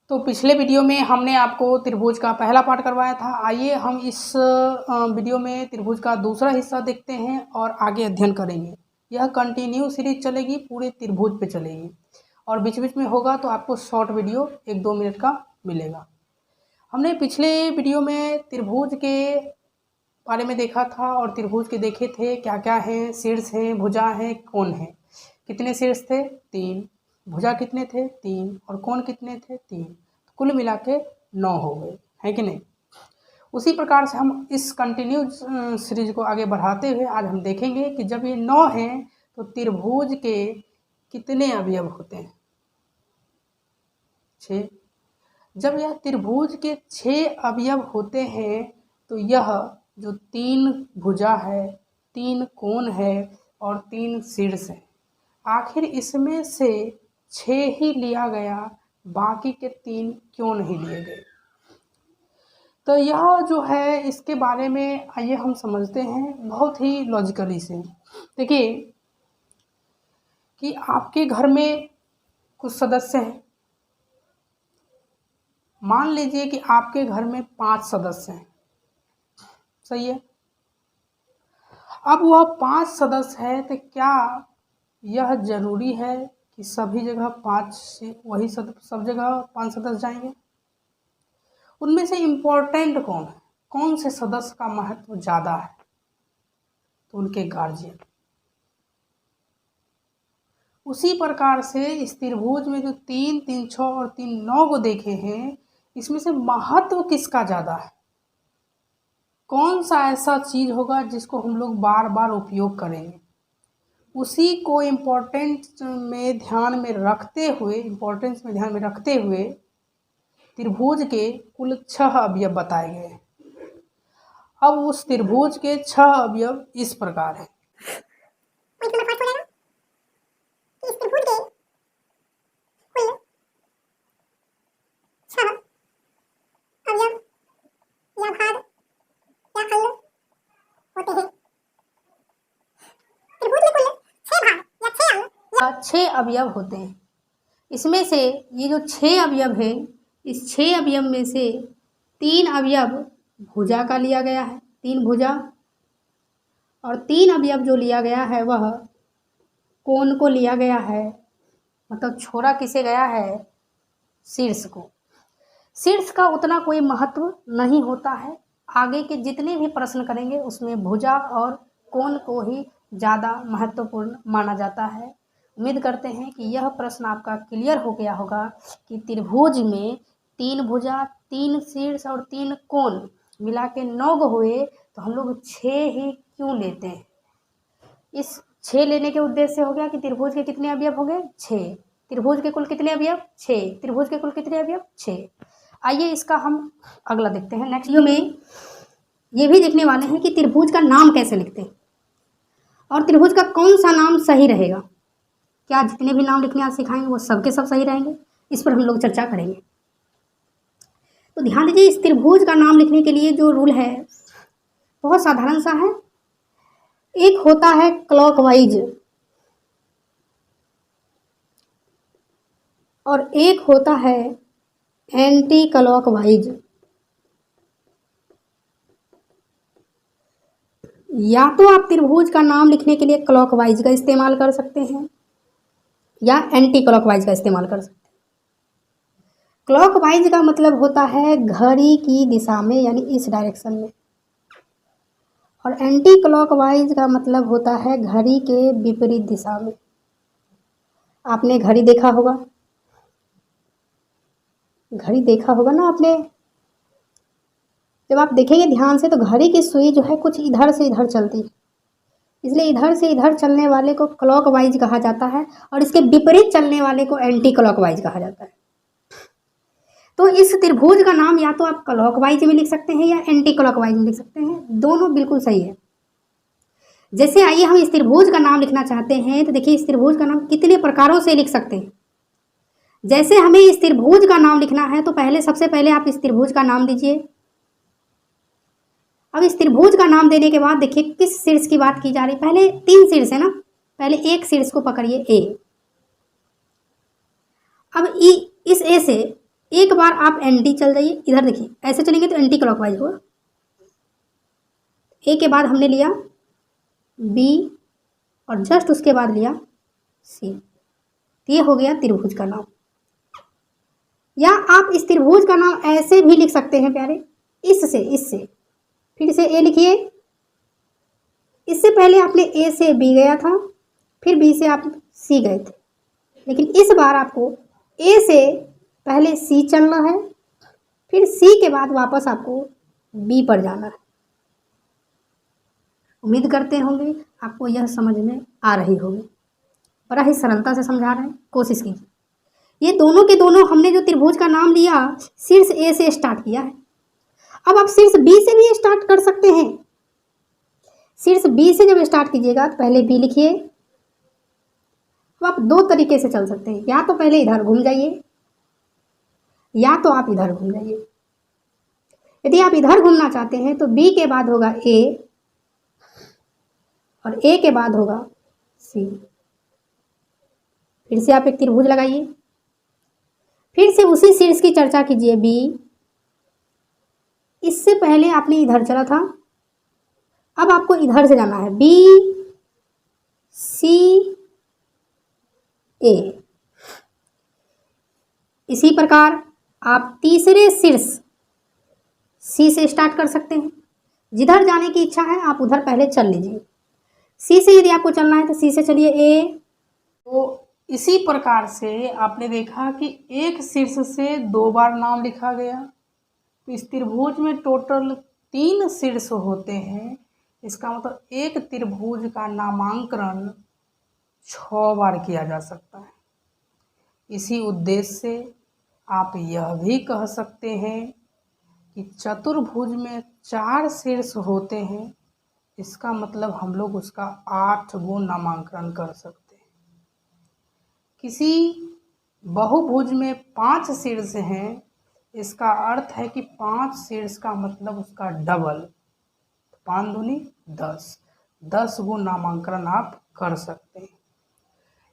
तो पिछले वीडियो में हमने आपको त्रिभुज का पहला पार्ट करवाया था। आइए हम इस वीडियो में त्रिभुज का दूसरा हिस्सा देखते हैं और आगे अध्ययन करेंगे। यह कंटिन्यू सीरीज चलेगी, पूरे त्रिभुज पे चलेगी और बीच बीच में होगा तो आपको शॉर्ट वीडियो 1-2 मिनट का मिलेगा। हमने पिछले वीडियो में त्रिभुज के बारे में देखा था और त्रिभुज के देखे थे क्या क्या हैं, शीर्ष हैं, भुजा हैं, कोण हैं। कितने शीर्ष थे? 3। भुजा कितने थे? 3। और कोण कितने थे? 3। तो कुल मिला के 9 हो गए, है कि नहीं। उसी प्रकार से हम इस कंटिन्यू सीरीज को आगे बढ़ाते हुए आज हम देखेंगे कि जब ये 9 हैं तो त्रिभुज के कितने अवयव होते हैं? 6। जब यह त्रिभुज के 6 अवयव होते हैं तो यह जो 3 भुजा है, 3 कोण है और 3 शीर्ष है, आखिर इसमें से 6 ही लिया गया, बाकी के 3 क्यों नहीं लिए गए? तो यह जो है इसके बारे में आइए हम समझते हैं बहुत ही लॉजिकली से। देखिए कि आपके घर में कुछ सदस्य हैं। मान लीजिए कि आपके घर में 5 सदस्य हैं, सही है। अब वह 5 सदस्य है तो क्या यह जरूरी है कि सभी जगह 5 से वही सब जगह 5 सदस्य जाएंगे? उनमें से इम्पोर्टेंट कौन है? कौन से सदस्य का महत्व ज़्यादा है? तो उनके गार्जियन। उसी प्रकार से इस त्रिभुज में जो 3, 3, 6 और 3, 9 को देखे हैं, इसमें से महत्व किसका ज़्यादा है? कौन सा ऐसा चीज़ होगा जिसको हम लोग बार बार उपयोग करेंगे? उसी को इम्पोर्टेंस में ध्यान में रखते हुए त्रिभुज के कुल 6 अवयव बताए गए हैं। अब उस त्रिभुज के 6 अवयव इस प्रकार हैं। छह अवयव होते हैं। इसमें से ये जो 6 अवयव है, इस 6 अवयव में से 3 अवयव भुजा का लिया गया है, 3 भुजा, और 3 अवयव जो लिया गया है वह कोण को लिया गया है। मतलब छोड़ा किसे गया है? शीर्ष को। शीर्ष का उतना कोई महत्व नहीं होता है। आगे के जितने भी प्रश्न करेंगे उसमें भुजा और कोण को ही ज़्यादा महत्वपूर्ण माना जाता है। उम्मीद करते हैं कि यह प्रश्न आपका क्लियर हो गया होगा कि त्रिभुज में 3 भुजा, 3 शीर्ष और 3 कोण मिला के 9 हुए तो हम लोग 6 ही क्यों लेते हैं? इस 6 लेने के उद्देश्य हो गया कि त्रिभुज के कितने अवयव हो गए? 6। त्रिभुज के कुल कितने अवयव? 6। त्रिभुज के कुल कितने अवयव? 6। आइए इसका हम अगला देखते हैं। नेक्स्ट वीडियो में ये भी देखने वाले हैं कि त्रिभुज का नाम कैसे लिखते हैं और त्रिभुज का कौन सा नाम सही रहेगा। क्या जितने भी नाम लिखने आज सिखाएंगे वो सबके सब सही रहेंगे? इस पर हम लोग चर्चा करेंगे। तो ध्यान दीजिए, इस त्रिभुज का नाम लिखने के लिए जो रूल है बहुत साधारण सा है। एक होता है क्लॉकवाइज और एक होता है एंटी क्लॉकवाइज। या तो आप त्रिभुज का नाम लिखने के लिए क्लॉकवाइज का इस्तेमाल कर सकते हैं या एंटी क्लॉकवाइज का इस्तेमाल कर सकते हैं। क्लॉकवाइज का मतलब होता है घड़ी की दिशा में, यानी इस डायरेक्शन में, और एंटी क्लॉकवाइज का मतलब होता है घड़ी के विपरीत दिशा में। आपने घड़ी देखा होगा, घड़ी देखा होगा ना आपने। जब आप देखेंगे ध्यान से तो घड़ी की सुई जो है कुछ इधर से इधर चलती है, इसलिए इधर से इधर चलने वाले को क्लॉकवाइज कहा जाता है और इसके विपरीत चलने वाले को एंटी क्लॉकवाइज कहा जाता है। तो इस त्रिभुज का नाम या तो आप क्लॉकवाइज में लिख सकते हैं या एंटी क्लॉकवाइज में लिख सकते हैं, दोनों बिल्कुल सही है। जैसे आइए हम इस त्रिभुज का नाम लिखना चाहते हैं तो देखिए इस त्रिभुज का नाम कितने प्रकारों से लिख सकते हैं। जैसे हमें इस त्रिभुज का नाम लिखना है तो सबसे पहले आप इस त्रिभुज का नाम दीजिए। अब इस त्रिभुज का नाम देने के बाद देखिए किस शीर्ष की बात की जा रही है। पहले 3 शीर्ष है ना, पहले एक शीर्ष को पकड़िए A, अब इस ए से एक बार आप एंटी चल जाइए, इधर देखिए ऐसे चलेंगे तो एंटी क्लॉकवाइज होगा। ए के बाद हमने लिया बी और जस्ट उसके बाद लिया सी, तो ये हो गया त्रिभुज का नाम। या आप इस त्रिभुज का नाम ऐसे भी लिख सकते हैं प्यारे, इससे फिर से ए लिखिए। इससे पहले आपने ए से बी गया था, फिर बी से आप सी गए थे, लेकिन इस बार आपको ए से पहले सी चलना है, फिर सी के बाद वापस आपको बी पर जाना है। उम्मीद करते होंगे आपको यह समझ में आ रही होगी। बड़ा ही सरलता से समझा रहे हैं, कोशिश कीजिए। ये दोनों के दोनों हमने जो त्रिभुज का नाम लिया शीर्ष ए से स्टार्ट किया है। अब आप शीर्ष बी से भी स्टार्ट कर सकते हैं। शीर्ष बी से जब स्टार्ट कीजिएगा तो पहले बी लिखिए। अब आप दो तरीके से चल सकते हैं, या तो पहले इधर घूम जाइए या तो आप इधर घूम जाइए। यदि आप इधर घूमना चाहते हैं तो बी के बाद होगा ए और ए के बाद होगा सी। फिर से आप एक त्रिभुज लगाइए, फिर से उसी शीर्ष की चर्चा कीजिए बी। इससे पहले आपने इधर चला था, अब आपको इधर से जाना है बी सी ए। इसी प्रकार आप तीसरे शीर्ष सी से स्टार्ट कर सकते हैं। जिधर जाने की इच्छा है आप उधर पहले चल लीजिए। सी से यदि आपको चलना है तो सी से चलिए ए। तो इसी प्रकार से आपने देखा कि एक शीर्ष से 2 बार नाम लिखा गया। तो इस त्रिभुज में टोटल 3 शीर्ष होते हैं। इसका मतलब एक त्रिभुज का नामांकन 6 बार किया जा सकता है। इसी उद्देश्य से आप यह भी कह सकते हैं कि चतुर्भुज में 4 शीर्ष होते हैं। इसका मतलब हम लोग उसका 8 गुण नामांकन कर सकते हैं। किसी बहुभुज में 5 शीर्ष हैं, इसका अर्थ है कि 5 शीर्ष का मतलब उसका डबल, 5 दूनी 10 गुण नामांकन आप कर सकते हैं।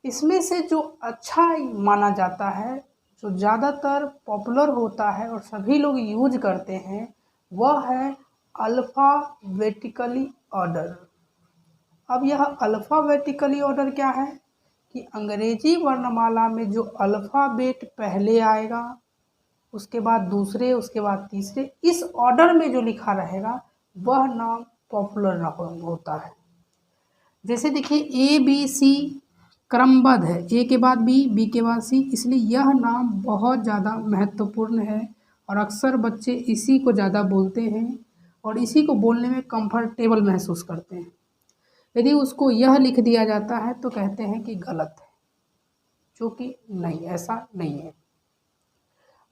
इसमें से जो अच्छा माना जाता है, जो ज़्यादातर पॉपुलर होता है और सभी लोग यूज करते हैं, वह है अल्फ़ाबेटिकली ऑर्डर। अब यह अल्फ़ाबेटिकली ऑर्डर क्या है कि अंग्रेजी वर्णमाला में जो अल्फ़ाबेट पहले आएगा, उसके बाद दूसरे, उसके बाद तीसरे, इस ऑर्डर में जो लिखा रहेगा वह नाम पॉपुलर होता है। जैसे देखिए ए बी सी क्रमबद्ध है, ए के बाद बी, बी के बाद सी, इसलिए यह नाम बहुत ज़्यादा महत्वपूर्ण है और अक्सर बच्चे इसी को ज़्यादा बोलते हैं और इसी को बोलने में कंफर्टेबल महसूस करते हैं। यदि उसको यह लिख दिया जाता है तो कहते हैं कि गलत है, जो कि नहीं, ऐसा नहीं है।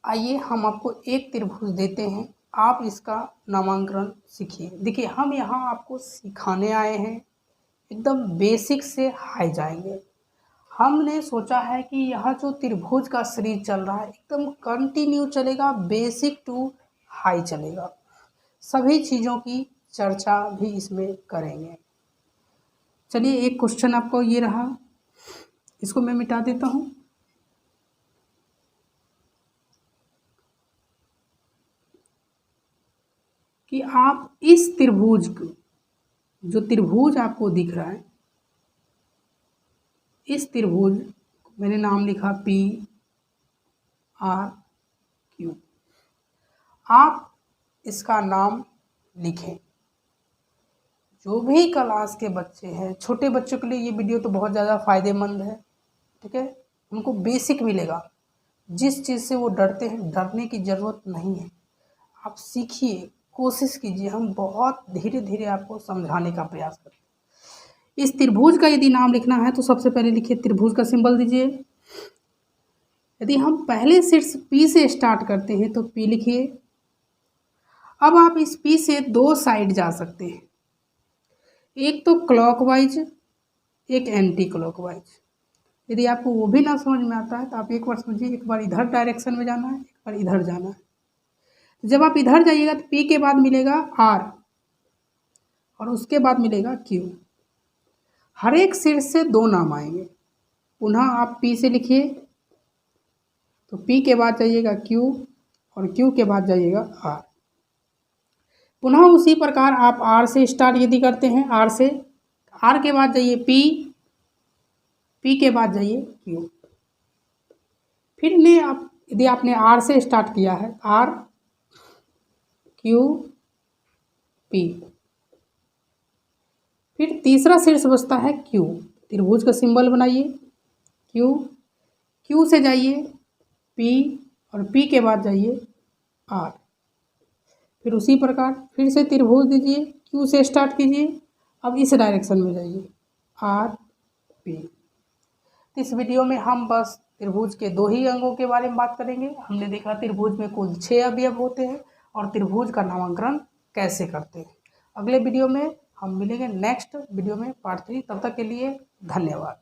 आइए हम आपको एक त्रिभुज देते हैं, आप इसका नामांकन सीखिए। देखिए हम यहाँ आपको सिखाने आए हैं, एकदम बेसिक से हाई जाएंगे। हमने सोचा है कि यह जो त्रिभुज का सीरीज चल रहा है एकदम कंटिन्यू चलेगा, बेसिक टू हाई चलेगा। सभी चीज़ों की चर्चा भी इसमें करेंगे। चलिए एक क्वेश्चन आपको ये रहा, इसको मैं मिटा देता हूँ। कि आप इस त्रिभुज को, जो त्रिभुज आपको दिख रहा है, इस त्रिभुज मैंने नाम लिखा पी आर क्यू, आप इसका नाम लिखें। जो भी क्लास के बच्चे हैं, छोटे बच्चों के लिए ये वीडियो तो बहुत ज़्यादा फ़ायदेमंद है, ठीक है। उनको बेसिक मिलेगा, जिस चीज़ से वो डरते हैं, डरने की ज़रूरत नहीं है। आप सीखिए, कोशिश कीजिए, हम बहुत धीरे धीरे आपको समझाने का प्रयास करते हैं। इस त्रिभुज का यदि नाम लिखना है तो सबसे पहले लिखिए, त्रिभुज का सिंबल दीजिए। यदि हम पहले शीर्ष पी से स्टार्ट करते हैं तो पी लिखिए। अब आप इस पी से 2 साइड जा सकते हैं, एक तो क्लॉकवाइज, एक एंटी क्लॉकवाइज। यदि आपको वो भी ना समझ में आता है तो आप एक बार समझिए, एक बार इधर डायरेक्शन में जाना है, एक बार इधर जाना है। जब आप इधर जाइएगा तो पी के बाद मिलेगा आर और उसके बाद मिलेगा क्यू। हर एक शीर्ष से 2 नाम आएंगे। पुनः आप पी से लिखिए, तो P के बाद जाइएगा Q और Q के बाद जाइएगा R। पुनः उसी प्रकार आप R से स्टार्ट यदि करते हैं, R से, R के बाद जाइए P के बाद जाइए Q। फिर ने आप यदि आपने R से स्टार्ट किया है, R Q P, फिर तीसरा शीर्ष बचता है Q। त्रिभुज का सिंबल बनाइए Q से जाइए P और P के बाद जाइए R। फिर उसी प्रकार फिर से त्रिभुज दीजिए, Q से स्टार्ट कीजिए, अब इस डायरेक्शन में जाइए R P। इस वीडियो में हम बस त्रिभुज के 2 ही अंगों के बारे में बात करेंगे। हमने देखा त्रिभुज में कुल 6 अवयव होते हैं और त्रिभुज का नामकरण कैसे करते हैं। अगले वीडियो में हम मिलेंगे नेक्स्ट वीडियो में पार्ट 3। तब तक के लिए धन्यवाद।